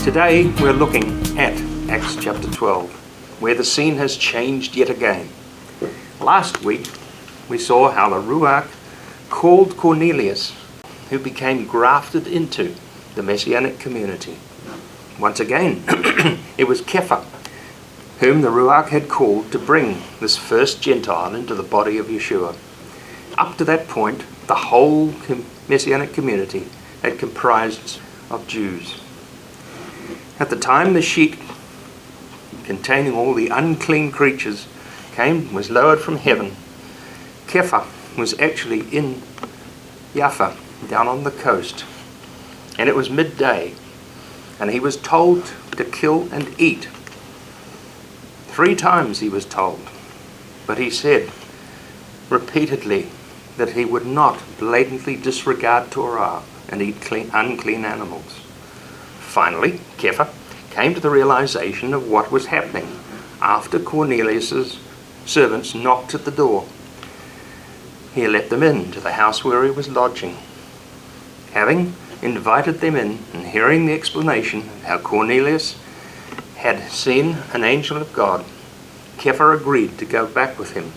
Today we're looking at Acts chapter 12, where the scene has changed yet again. Last week we saw how the Ruach called Cornelius, who became grafted into the Messianic community. Once again, it was Kefa, whom the Ruach had called to bring this first Gentile into the body of Yeshua. Up to that point, the whole Messianic community had comprised of Jews. At the time the sheet containing all the unclean creatures was lowered from heaven, Kefa was actually in Jaffa, down on the coast, and it was midday, and he was told to kill and eat. 3 times he was told, but he said repeatedly that he would not blatantly disregard Torah and eat unclean animals. Finally, Kefa came to the realization of what was happening after Cornelius' servants knocked at the door. He let them in to the house where he was lodging. Having invited them in and hearing the explanation of how Cornelius had seen an angel of God, Kefa agreed to go back with him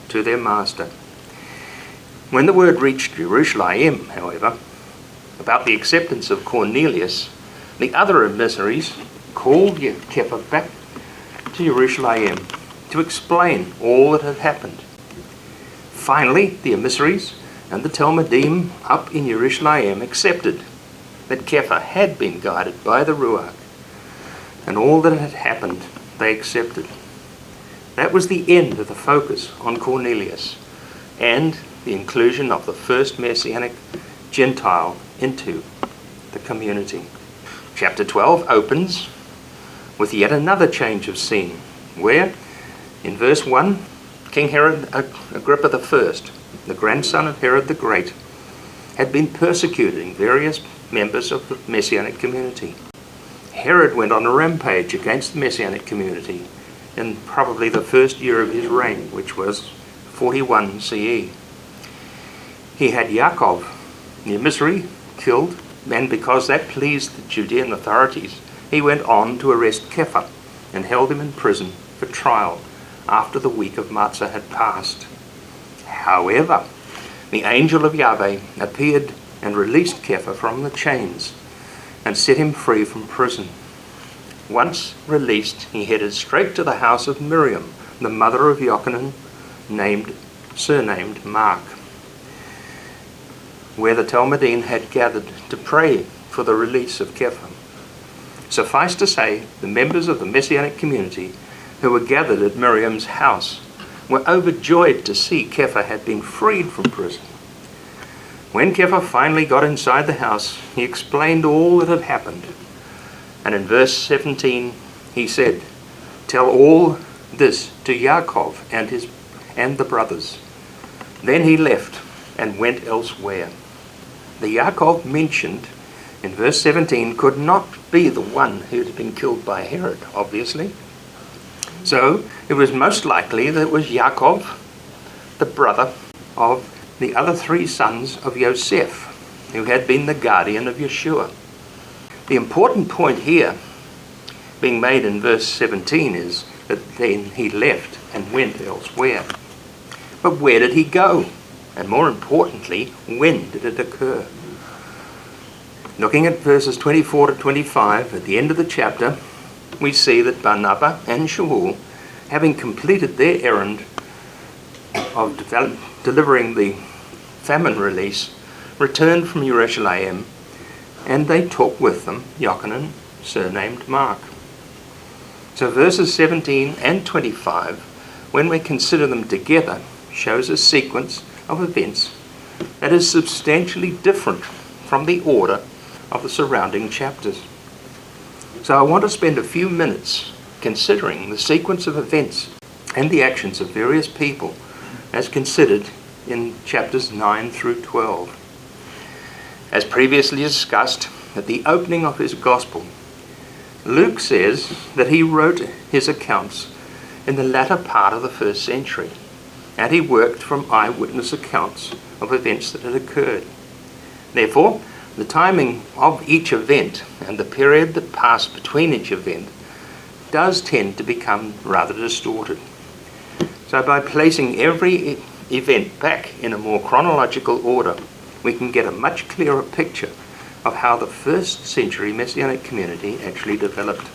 to their master. When the word reached Yerushalayim, however, about the acceptance of Cornelius, the other emissaries called Kefa back to Yerushalayim to explain all that had happened. Finally, the emissaries and the talmidim up in Yerushalayim accepted that Kefa had been guided by the Ruach, and all that had happened they accepted. That was the end of the focus on Cornelius and the inclusion of the first Messianic Gentile into the community. Chapter 12 opens with yet another change of scene, where, in verse 1, King Herod Agrippa I, the grandson of Herod the Great, had been persecuting various members of the Messianic community. Herod went on a rampage against the Messianic community in probably the first year of his reign, which was 41 CE. He had Yaakov, the emissary, killed, and because that pleased the Judean authorities, he went on to arrest Kefa and held him in prison for trial after the week of Matzah had passed. However, the angel of Yahweh appeared and released Kefa from the chains and set him free from prison. Once released, he headed straight to the house of Miryam, the mother of Yochanan, surnamed Mark, where the talmidim had gathered to pray for the release of Kefa. Suffice to say, the members of the Messianic community who were gathered at Miryam's house were overjoyed to see Kefa had been freed from prison. When Kefa finally got inside the house, he explained all that had happened. And in verse 17 he said, "Tell all this to Yaakov and the brothers." Then he left and went elsewhere. The Yaakov mentioned in verse 17 could not be the one who had been killed by Herod, obviously. So it was most likely that it was Yaakov, the brother of the other 3 sons of Yosef, who had been the guardian of Yeshua. The important point here being made in verse 17 is that then he left and went elsewhere. But where did he go? And more importantly, when did it occur? Looking at verses 24 to 25, at the end of the chapter, we see that Bar-Nabba and Sha'ul, having completed their errand of delivering the famine release, returned from Yerushalayim, and they took with them Yochanan, surnamed Mark. So verses 17 and 25, when we consider them together, shows a sequence of events that is substantially different from the order of the surrounding chapters. So I want to spend a few minutes considering the sequence of events and the actions of various people as considered in chapters 9 through 12. As previously discussed, at the opening of his gospel, Luke says that he wrote his accounts in the latter part of the 1st century, and he worked from eyewitness accounts of events that had occurred. Therefore, The timing of each event and the period that passed between each event does tend to become rather distorted. So by placing every event back in a more chronological order, we can get a much clearer picture of how the first century Messianic community actually developed.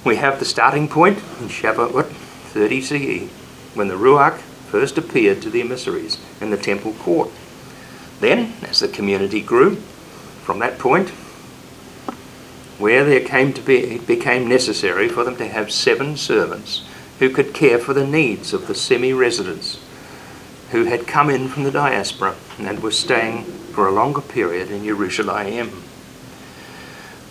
We have the starting point in Shavuot 30 CE, when the Ruach first appeared to the emissaries in the temple court. Then, as the community grew, from that point, where there became necessary for them to have 7 servants who could care for the needs of the semi-residents who had come in from the diaspora and were staying for a longer period in Yerushalayim.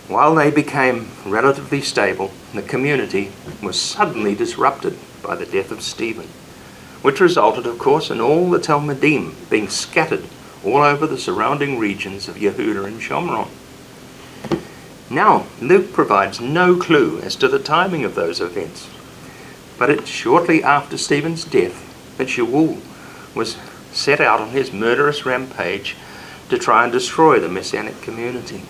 While they became relatively stable, the community was suddenly disrupted by the death of Stephen, which resulted, of course, in all the talmidim being scattered all over the surrounding regions of Yehuda and Shomron. Now, Luke provides no clue as to the timing of those events, but it's shortly after Stephen's death that Sha'ul was set out on his murderous rampage to try and destroy the Messianic community.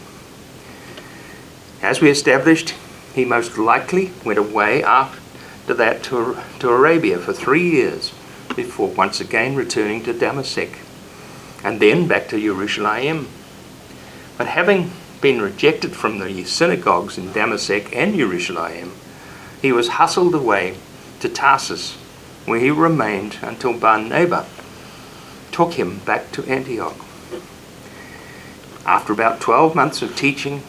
As we established, he most likely went away after that to Arabia for 3 years before once again returning to Damascus, and then back to Yerushalayim. But having been rejected from the synagogues in Damascus and Yerushalayim, he was hustled away to Tarsus, where he remained until Bar-Nabba took him back to Antioch. After about 12 months of teaching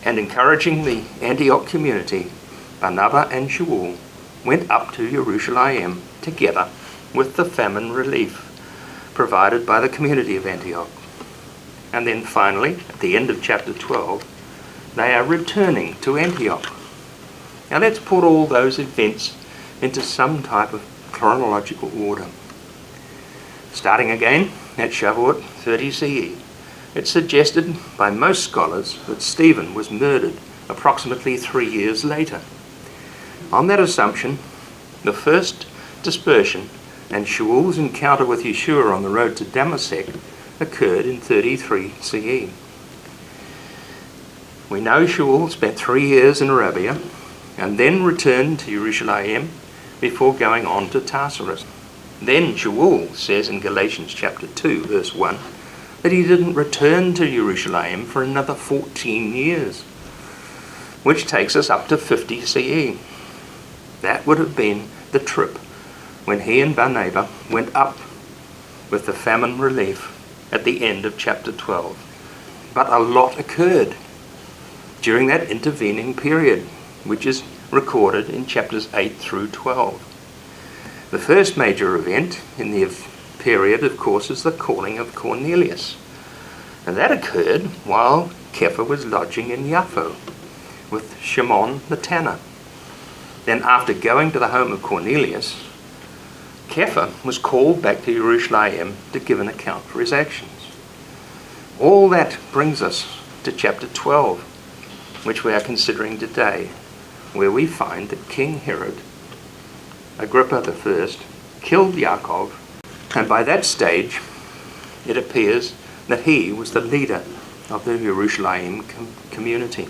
and encouraging the Antioch community, Bar-Nabba and Sha'ul went up to Yerushalayim together with the famine relief provided by the community of Antioch. And then finally, at the end of chapter 12, they are returning to Antioch. Now let's put all those events into some type of chronological order. Starting again at Shavuot 30 CE, it's suggested by most scholars that Stephen was murdered approximately 3 years later. On that assumption, the first dispersion and Sha'ul's encounter with Yeshua on the road to Damascus occurred in 33 CE. We know Sha'ul spent 3 years in Arabia and then returned to Yerushalayim before going on to Tarsus. Then Sha'ul says in Galatians chapter 2 verse 1 that he didn't return to Yerushalayim for another 14 years, which takes us up to 50 CE. That would have been the trip when he and Bar-Nabba went up with the famine relief at the end of chapter 12. But a lot occurred during that intervening period, which is recorded in chapters 8 through 12. The first major event in the period, of course, is the calling of Cornelius. And that occurred while Kefa was lodging in Yaffo with Shimon the tanner. Then after going to the home of Cornelius, Kefa was called back to Yerushalayim to give an account for his actions. All that brings us to chapter 12, which we are considering today, where we find that King Herod, Agrippa I, killed Yaakov, and by that stage it appears that he was the leader of the Yerushalayim community.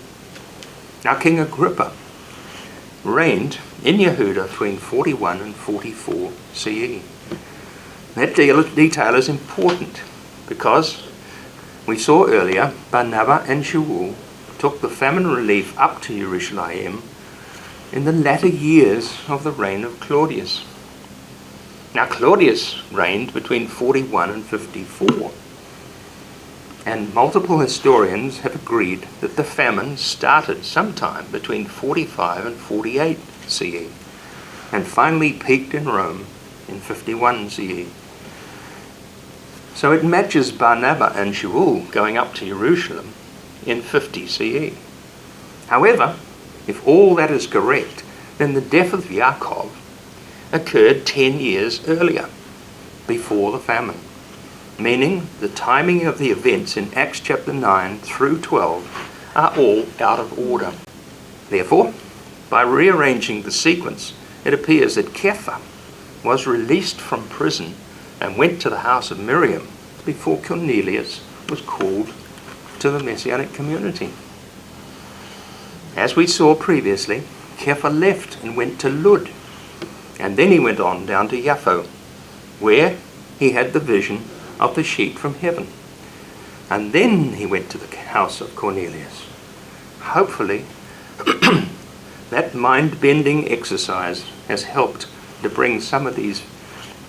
Now King Agrippa reigned in Yehuda between 41 and 44 CE. That detail is important because we saw earlier Bar-Nabba and Sha'ul took the famine relief up to Yerushalayim in the latter years of the reign of Claudius. Now Claudius reigned between 41 and 54, and multiple historians have agreed that the famine started sometime between 45 and 48 CE, and finally peaked in Rome in 51 CE. So it matches Bar-Nabba and Sha'ul going up to Jerusalem in 50 CE. However, if all that is correct, then the death of Yaakov occurred 10 years earlier, before the famine, meaning the timing of the events in Acts chapter 9 through 12 are all out of order. Therefore, by rearranging the sequence, it appears that Kefa was released from prison and went to the house of Miryam before Cornelius was called to the Messianic community. As we saw previously, Kefa left and went to Lud, and then he went on down to Yaffo, where he had the vision of the sheet from heaven. And then he went to the house of Cornelius. Hopefully, that mind-bending exercise has helped to bring some of these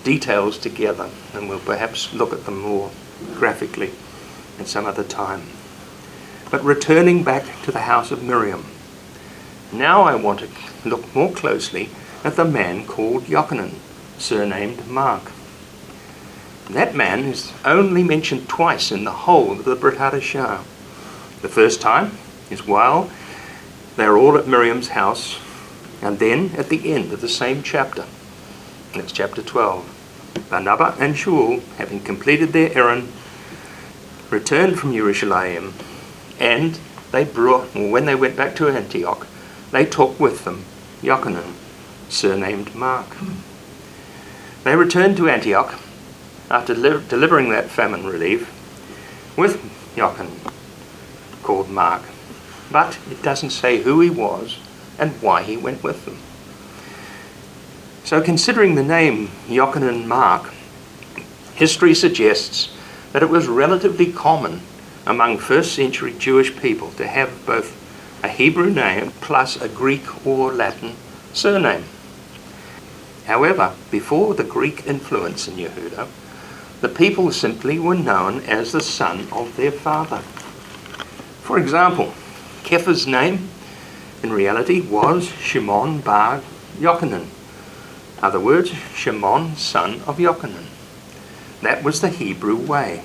details together, and we'll perhaps look at them more graphically at some other time. But returning back to the house of Miryam, now I want to look more closely at the man called Yochanan, surnamed Mark. That man is only mentioned twice in the whole of the Brit Hadashah. The first time is while they're all at Miriam's house, and then at the end of the same chapter. That's chapter 12. Bar-Nabba and Sha'ul, having completed their errand, returned from Yerushalayim, and when they went back to Antioch, they took with them Yochanan, surnamed Mark. They returned to Antioch after delivering that famine relief with Yochanan, called Mark. But it doesn't say who he was and why he went with them. So considering the name Yochanan Mark, history suggests that it was relatively common among first century Jewish people to have both a Hebrew name plus a Greek or Latin surname. However, before the Greek influence in Yehuda, the people simply were known as the son of their father. For example, Kefa's name in reality was Shimon bar Yochanan. Other words, Shimon, son of Yochanan. That was the Hebrew way.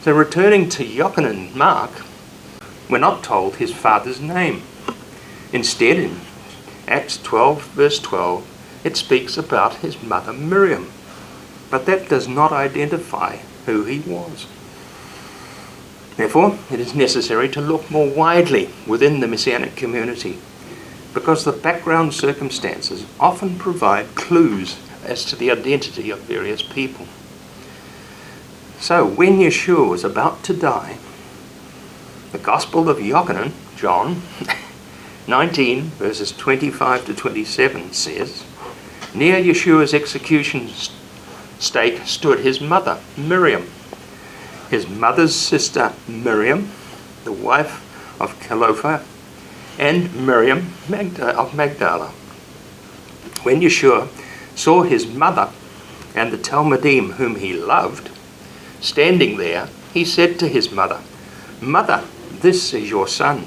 So returning to Yochanan Mark, we're not told his father's name. Instead, in Acts 12, verse 12, it speaks about his mother Miryam, but that does not identify who he was. Therefore, it is necessary to look more widely within the Messianic community, because the background circumstances often provide clues as to the identity of various people. So, when Yeshua was about to die, the Gospel of Yochanan, John 19, verses 25 to 27 says, near Yeshua's execution stake stood his mother, Miryam, his mother's sister Miryam, the wife of Kefa, and Miryam of Magdala. When Yeshua saw his mother and the talmidim whom he loved standing there, he said to his mother, "Mother, this is your son."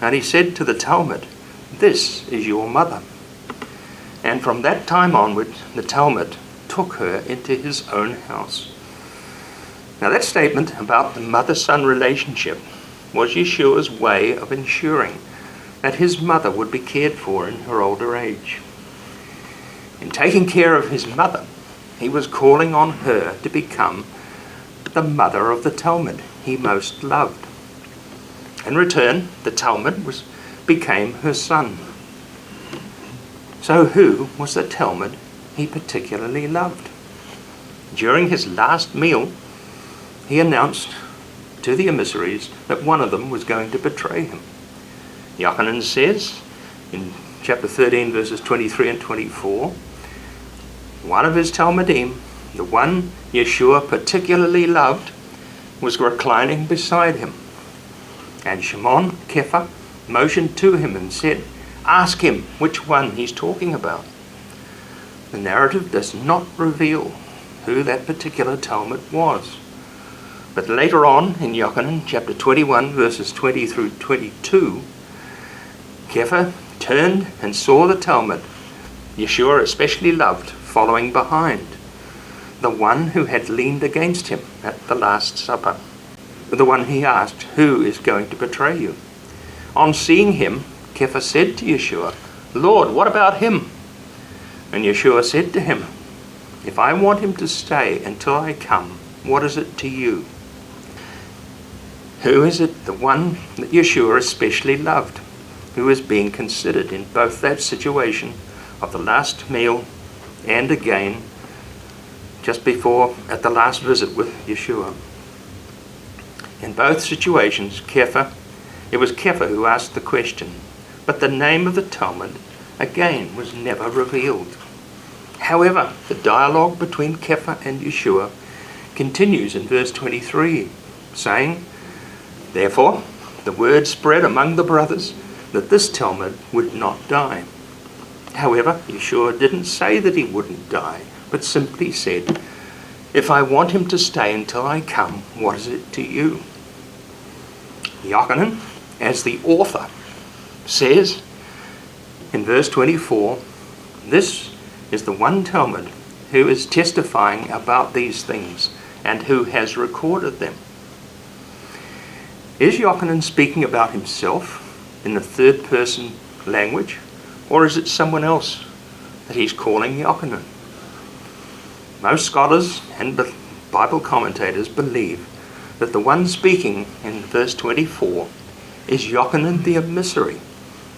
And he said to the talmid, "This is your mother." And from that time onward, the talmid took her into his own house. Now that statement about the mother-son relationship was Yeshua's way of ensuring that his mother would be cared for in her older age. In taking care of his mother, he was calling on her to become the mother of the talmid he most loved. In return, the talmid became her son. So who was the talmid he particularly loved? During his last meal, he announced to the emissaries that one of them was going to betray him. Yochanan says in chapter 13, verses 23 and 24, one of his talmidim, the one Yeshua particularly loved, was reclining beside him. And Shimon, Kefa, motioned to him and said, "Ask him which one he's talking about." The narrative does not reveal who that particular talmid was. But later on in Yochanan chapter 21, verses 20 through 22, Kefa turned and saw the talmid Yeshua especially loved following behind, the one who had leaned against him at the Last Supper, the one he asked, "Who is going to betray you?" On seeing him, Kefa said to Yeshua, "Lord, what about him?" And Yeshua said to him, "If I want him to stay until I come, what is it to you?" Who is it, the one that Yeshua especially loved, who is being considered in both that situation of the last meal and again just before, at the last visit with Yeshua. In both situations, it was Kefa who asked the question, but the name of the talmid again was never revealed. However, the dialogue between Kefa and Yeshua continues in verse 23, saying, "Therefore, the word spread among the brothers that this talmid would not die." However, Yeshua didn't say that he wouldn't die, but simply said, "If I want him to stay until I come, what is it to you?" Yochanan, as the author, says in verse 24, "This is the one talmid who is testifying about these things and who has recorded them." Is Yochanan speaking about himself in the third person language, or is it someone else that he's calling Yochanan? Most scholars and Bible commentators believe that the one speaking in verse 24 is Yochanan the emissary,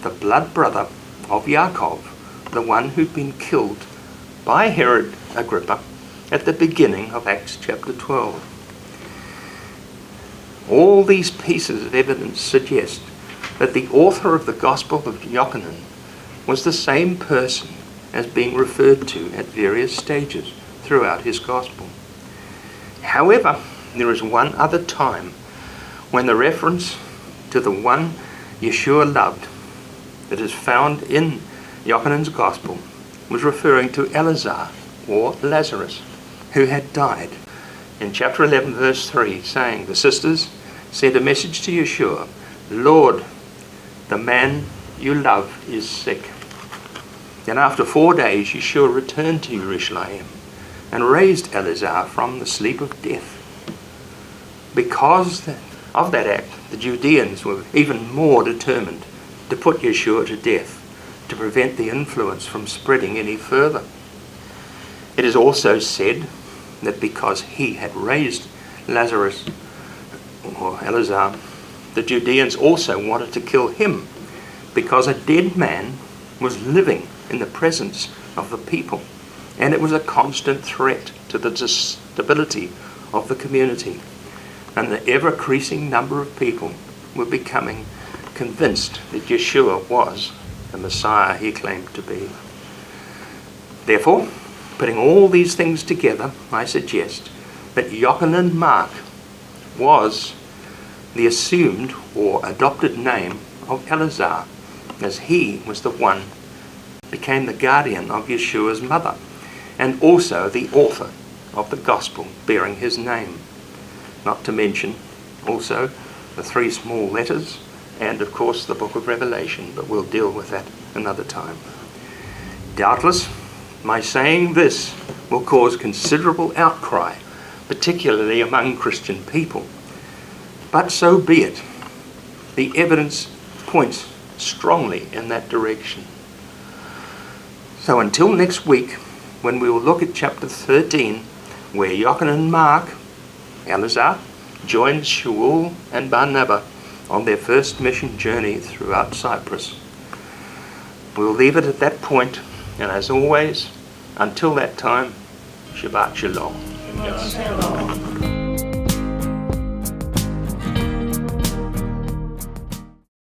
the blood brother of Yaakov, the one who'd been killed by Herod Agrippa at the beginning of Acts chapter 12. All these pieces of evidence suggest that the author of the Gospel of Yochanan was the same person as being referred to at various stages throughout his Gospel. However, there is one other time when the reference to the one Yeshua loved that is found in Yochanan's Gospel was referring to Eleazar, or Lazarus, who had died. In chapter 11, verse 3, saying, "The sisters sent a message to Yeshua, 'Lord, the man you love is sick.' And after 4 days, Yeshua returned to Yerushalayim and raised Eleazar from the sleep of death." Because of that act, the Judeans were even more determined to put Yeshua to death, to prevent the influence from spreading any further. It is also said that because he had raised Lazarus, or Eleazar, the Judeans also wanted to kill him, because a dead man was living in the presence of the people, and it was a constant threat to the stability of the community. And the ever-increasing number of people were becoming convinced that Yeshua was the Messiah he claimed to be. Therefore, putting all these things together, I suggest that Yochanan Mark was the assumed or adopted name of Eleazar, as he was the one who became the guardian of Yeshua's mother, and also the author of the Gospel bearing his name. Not to mention also the 3 small letters and of course the book of Revelation, but we'll deal with that another time. Doubtless, my saying this will cause considerable outcry, particularly among Christian people. But so be it. The evidence points strongly in that direction. So until next week, when we will look at chapter 13, where Yochanan Mark, Eleazar, joined Sha'ul and Bar-Nabba on their first mission journey throughout Cyprus. We'll leave it at that point, and as always, until that time, Shabbat Shalom. Shalom.